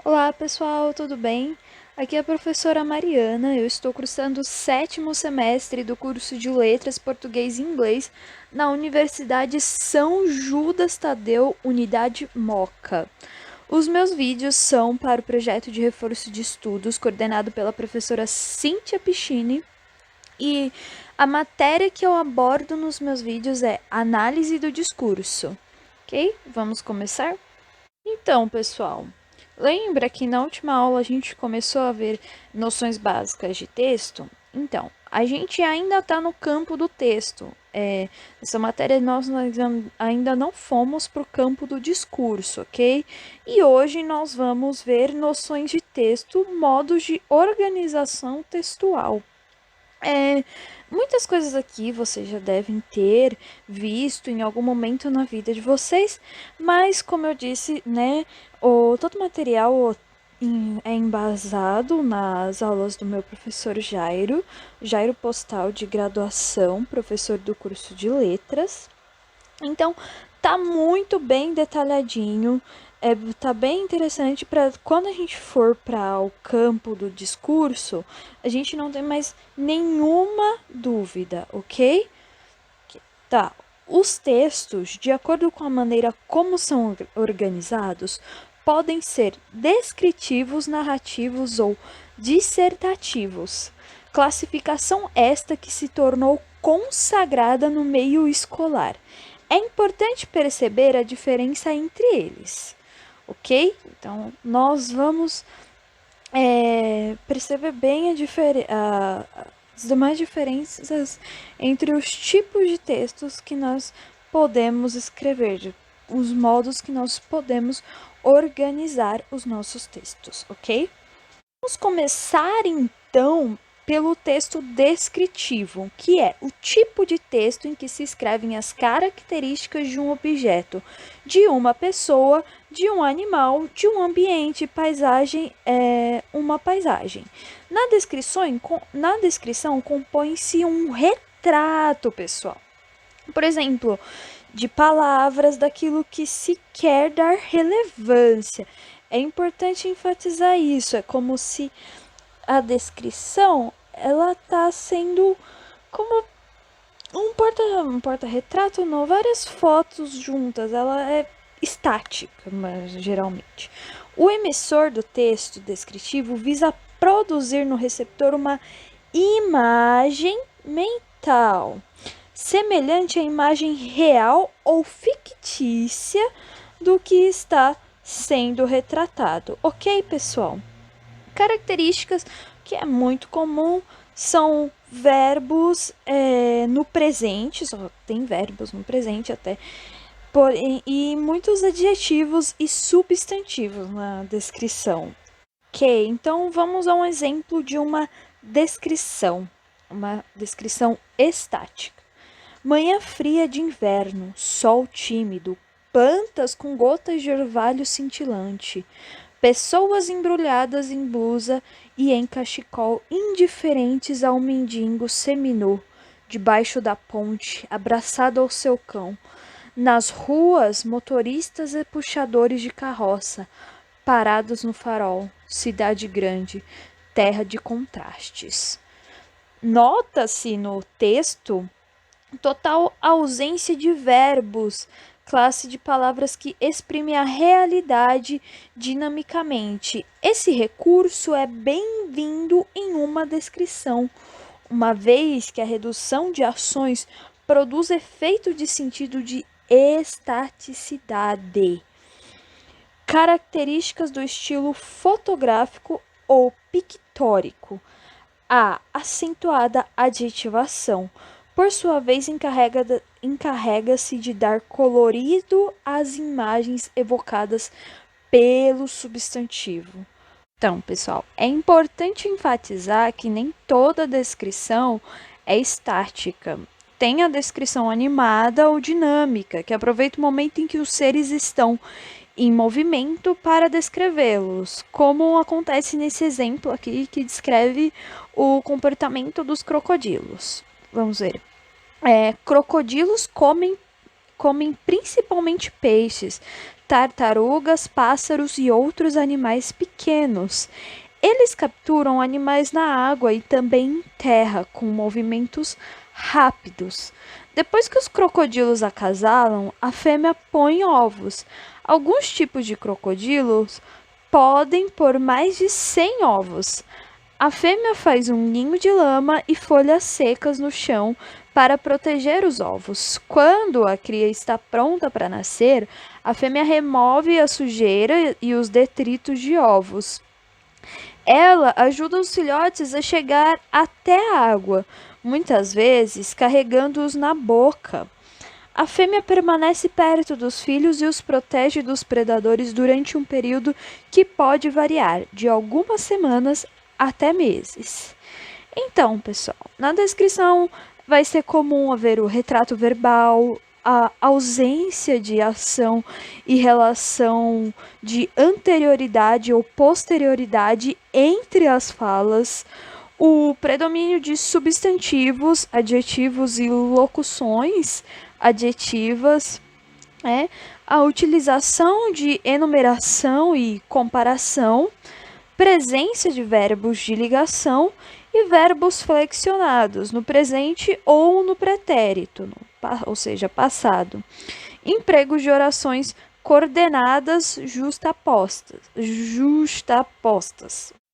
Olá pessoal, tudo bem? Aqui é a professora Mariana, eu estou cursando o 7º semestre do curso de Letras Português e Inglês na Universidade São Judas Tadeu, Unidade Moca. Os meus vídeos são para o projeto de reforço de estudos coordenado pela professora Cíntia Piccini e a matéria que eu abordo nos meus vídeos é análise do discurso. Ok? Vamos começar? Então, pessoal, lembra que na última aula a gente começou a ver noções básicas de texto? Então, a gente ainda está no campo do texto. Essa matéria nós ainda não fomos para o campo do discurso, ok? E hoje nós vamos ver noções de texto, modos de organização textual. Muitas coisas aqui vocês já devem ter visto em algum momento na vida de vocês, mas como eu disse, né, todo o material é embasado nas aulas do meu professor Jairo Postal de graduação, professor do curso de letras. Então, tá muito bem detalhadinho, tá bem interessante para quando a gente for para o campo do discurso, a gente não tem mais nenhuma dúvida, ok? Tá. Os textos, de acordo com a maneira como são organizados, podem ser descritivos, narrativos ou dissertativos. Classificação esta que se tornou consagrada no meio escolar. É importante perceber a diferença entre eles, ok? Então, nós vamos perceber bem as demais diferenças entre os tipos de textos que nós podemos escrever, os modos que nós podemos organizar os nossos textos, ok? Vamos começar então pelo texto descritivo, que é o tipo de texto em que se escrevem as características de um objeto, de uma pessoa, de um animal, de um ambiente, paisagem, uma paisagem. Na descrição compõe-se um retrato, pessoal. Por exemplo, de palavras daquilo que se quer dar relevância. É importante enfatizar isso, é como se a descrição ela tá sendo como um porta-retrato, não, várias fotos juntas, ela é estática, mas geralmente. O emissor do texto descritivo visa produzir no receptor uma imagem mental, semelhante à imagem real ou fictícia do que está sendo retratado. Ok, pessoal? Características que é muito comum são verbos no presente, só tem verbos no presente até, e muitos adjetivos e substantivos na descrição. Ok, então vamos a um exemplo de uma descrição estática. Manhã fria de inverno, sol tímido, plantas com gotas de orvalho cintilante, pessoas embrulhadas em blusa e em cachecol indiferentes ao mendigo seminu, debaixo da ponte, abraçado ao seu cão. Nas ruas, motoristas e puxadores de carroça, parados no farol, cidade grande, terra de contrastes. Nota-se no texto total ausência de verbos, classe de palavras que exprime a realidade dinamicamente. Esse recurso é bem-vindo em uma descrição, uma vez que a redução de ações produz efeito de sentido de estaticidade. Características do estilo fotográfico ou pictórico. A acentuada adjetivação, por sua vez, encarrega-se de dar colorido às imagens evocadas pelo substantivo. Então, pessoal, é importante enfatizar que nem toda descrição é estática. Tem a descrição animada ou dinâmica, que aproveita o momento em que os seres estão em movimento para descrevê-los, como acontece nesse exemplo aqui que descreve o comportamento dos crocodilos. Vamos ver. Crocodilos comem principalmente peixes, tartarugas, pássaros e outros animais pequenos. Eles capturam animais na água e também em terra, com movimentos rápidos. Depois que os crocodilos acasalam, a fêmea põe ovos. Alguns tipos de crocodilos podem pôr mais de 100 ovos. A fêmea faz um ninho de lama e folhas secas no chão para proteger os ovos. Quando a cria está pronta para nascer, a fêmea remove a sujeira e os detritos de ovos. Ela ajuda os filhotes a chegar até a água, muitas vezes carregando-os na boca. A fêmea permanece perto dos filhos e os protege dos predadores durante um período que pode variar de algumas semanas até meses. Então, pessoal, na descrição vai ser comum haver o retrato verbal, a ausência de ação e relação de anterioridade ou posterioridade entre as falas, o predomínio de substantivos, adjetivos e locuções adjetivas, a utilização de enumeração e comparação, presença de verbos de ligação e verbos flexionados no presente ou no pretérito, ou seja, passado. Empregos de orações coordenadas justapostas.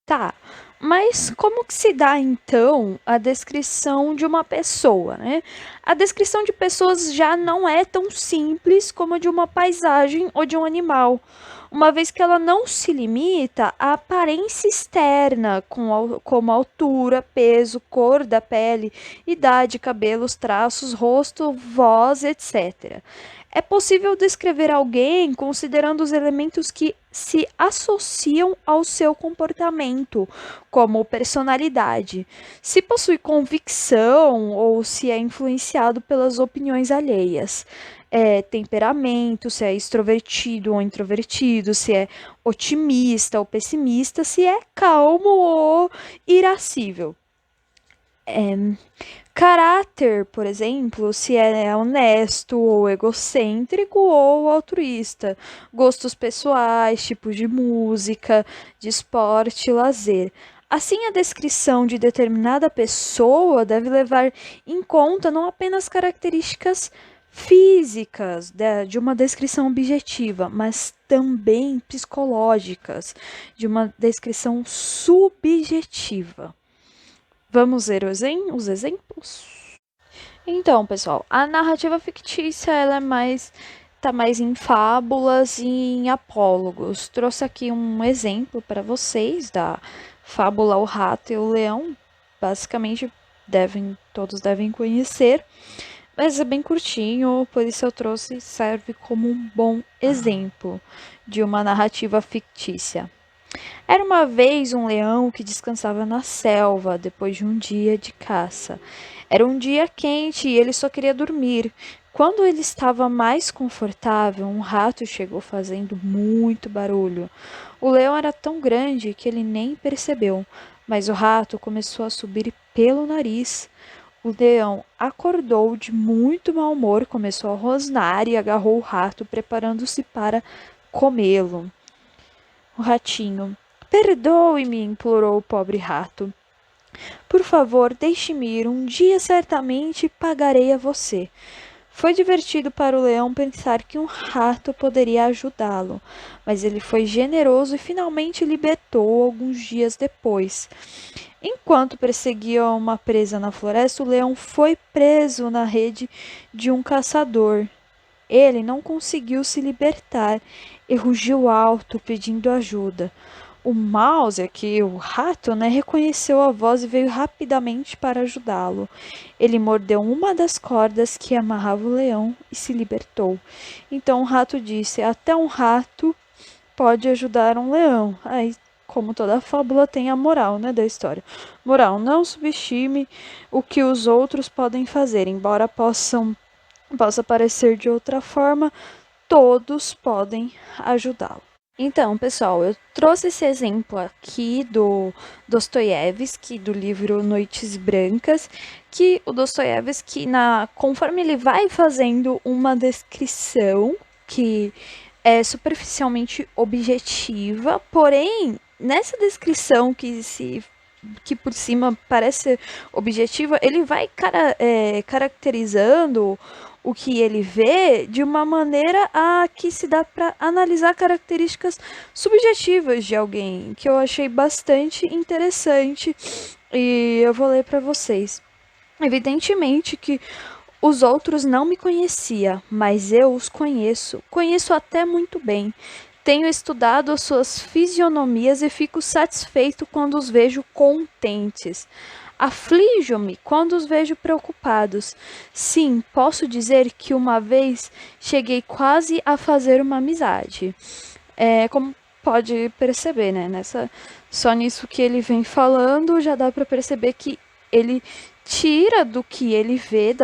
Tá, mas como que se dá então a descrição de uma pessoa, né? A descrição de pessoas já não é tão simples como a de uma paisagem ou de um animal, uma vez que ela não se limita à aparência externa, como altura, peso, cor da pele, idade, cabelos, traços, rosto, voz, etc. É possível descrever alguém considerando os elementos que se associam ao seu comportamento, como personalidade, se possui convicção ou se é influenciado pelas opiniões alheias, temperamento, se é extrovertido ou introvertido, se é otimista ou pessimista, se é calmo ou irascível. Caráter, por exemplo, se é honesto ou egocêntrico ou altruísta. Gostos pessoais, tipos de música, de esporte e lazer. Assim, a descrição de determinada pessoa deve levar em conta não apenas características físicas de uma descrição objetiva, mas também psicológicas, de uma descrição subjetiva. Vamos ver os exemplos? Então, pessoal, a narrativa fictícia ela tá mais em fábulas e em apólogos. Trouxe aqui um exemplo para vocês da fábula O Rato e o Leão. Basicamente, todos devem conhecer, mas é bem curtinho, por isso eu trouxe, serve como um bom exemplo de uma narrativa fictícia. Era uma vez um leão que descansava na selva depois de um dia de caça. Era um dia quente e ele só queria dormir. Quando ele estava mais confortável, um rato chegou fazendo muito barulho. O leão era tão grande que ele nem percebeu, mas o rato começou a subir pelo nariz. O leão acordou de muito mau humor, começou a rosnar e agarrou o rato, preparando-se para comê-lo. O ratinho: "Perdoe-me", implorou o pobre rato. "Por favor, deixe-me ir. Um dia certamente pagarei a você." Foi divertido para o leão pensar que um rato poderia ajudá-lo, mas ele foi generoso e finalmente libertou alguns dias depois. Enquanto perseguia uma presa na floresta, o leão foi preso na rede de um caçador. Ele não conseguiu se libertar e rugiu alto, pedindo ajuda. O mouse, aqui, o rato, reconheceu a voz e veio rapidamente para ajudá-lo. Ele mordeu uma das cordas que amarrava o leão e se libertou. Então o rato disse: "Até um rato pode ajudar um leão." Aí, como toda fábula, tem a moral, da história. Moral: não subestime o que os outros podem fazer, embora possa parecer de outra forma, todos podem ajudá-lo. Então, pessoal, eu trouxe esse exemplo aqui do Dostoiévski, do livro Noites Brancas, que o Dostoiévski, conforme ele vai fazendo uma descrição que é superficialmente objetiva, porém, nessa descrição que por cima parece ser objetiva, ele vai caracterizando o que ele vê de uma maneira a que se dá para analisar características subjetivas de alguém, que eu achei bastante interessante e eu vou ler para vocês. Evidentemente que os outros não me conhecia, mas eu os conheço. Conheço até muito bem. Tenho estudado as suas fisionomias e fico satisfeito quando os vejo contentes. Aflijo-me quando os vejo preocupados. Sim, posso dizer que uma vez cheguei quase a fazer uma amizade. Como pode perceber, né? Só nisso que ele vem falando, já dá para perceber que ele tira do que ele vê,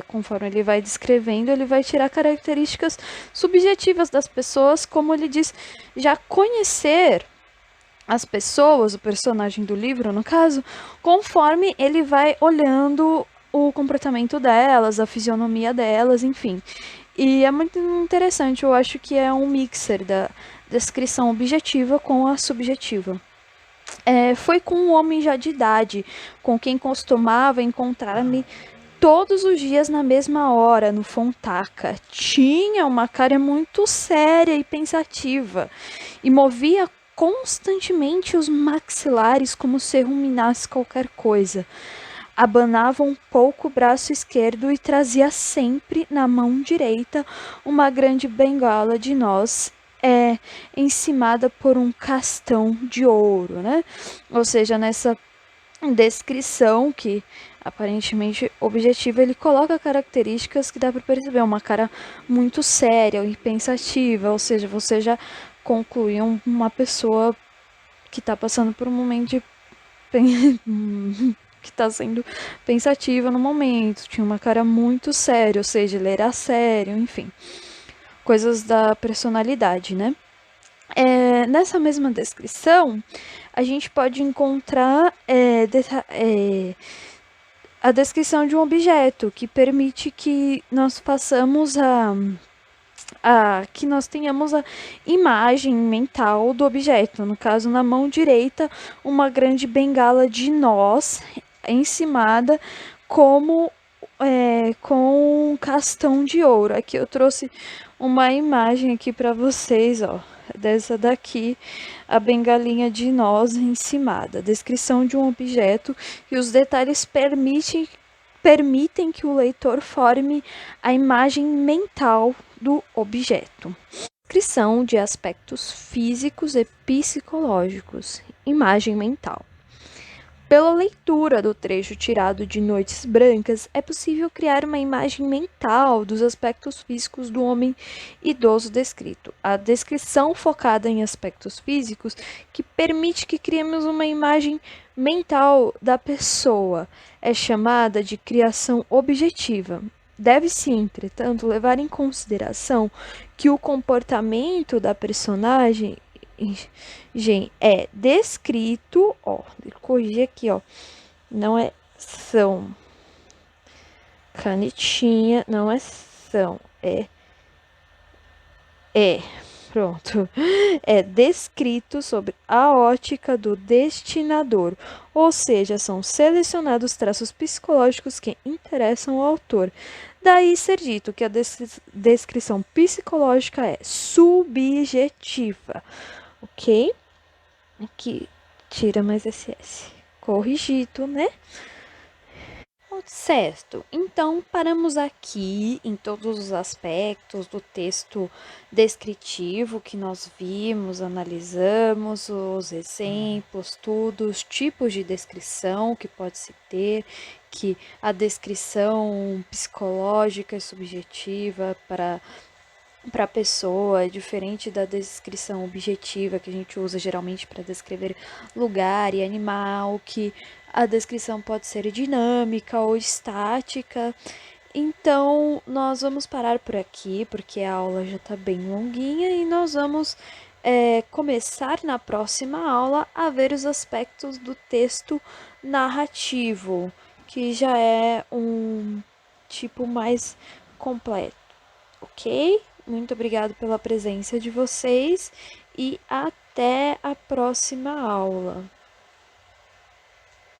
conforme ele vai descrevendo, ele vai tirar características subjetivas das pessoas, como ele diz, já conhecer as pessoas, o personagem do livro, no caso, conforme ele vai olhando o comportamento delas, a fisionomia delas, enfim. E é muito interessante, eu acho que é um mixer da descrição objetiva com a subjetiva. Foi com um homem já de idade, com quem costumava encontrar-me todos os dias na mesma hora, no Fontaca. Tinha uma cara muito séria e pensativa, e movia constantemente os maxilares como se ruminasse qualquer coisa. Abanava um pouco o braço esquerdo e trazia sempre na mão direita uma grande bengala de noz, encimada por um castão de ouro, né? Ou seja, nessa descrição que aparentemente objetiva, ele coloca características que dá para perceber, uma cara muito séria e pensativa, ou seja, você já conclui uma pessoa que está passando por um momento de que está sendo pensativa no momento, tinha uma cara muito séria, ou seja, ele era sério, enfim, coisas da personalidade, né? Nessa mesma descrição, a gente pode encontrar a descrição de um objeto que permite que nós façamos que nós tenhamos a imagem mental do objeto. No caso, na mão direita, uma grande bengala de noz encimada como com um castão de ouro. Aqui eu trouxe uma imagem aqui para vocês, ó, dessa daqui, a bengalinha de noz encimada. Descrição de um objeto e os detalhes permitem que o leitor forme a imagem mental do objeto. Descrição de aspectos físicos e psicológicos. Imagem mental. Pela leitura do trecho tirado de Noites Brancas, é possível criar uma imagem mental dos aspectos físicos do homem idoso descrito. A descrição focada em aspectos físicos que permite que criemos uma imagem mental da pessoa é chamada de criação objetiva. Deve-se, entretanto, levar em consideração que o comportamento da personagem é descrito, ó, corrigir aqui, ó, não é são, canetinha, não é são, pronto, é descrito sob a ótica do destinador, ou seja, são selecionados traços psicológicos que interessam ao autor. Daí ser dito que a descrição psicológica é subjetiva, ok? Aqui, tira mais esse S. Corrigido, né? Certo, então paramos aqui em todos os aspectos do texto descritivo que nós vimos, analisamos os exemplos, tudo, os tipos de descrição que pode se ter, que a descrição psicológica e subjetiva para a pessoa é diferente da descrição objetiva que a gente usa geralmente para descrever lugar e animal, que a descrição pode ser dinâmica ou estática. Então, nós vamos parar por aqui, porque a aula já está bem longuinha e nós vamos começar na próxima aula a ver os aspectos do texto narrativo, que já é um tipo mais completo, ok? Muito obrigado pela presença de vocês e até a próxima aula.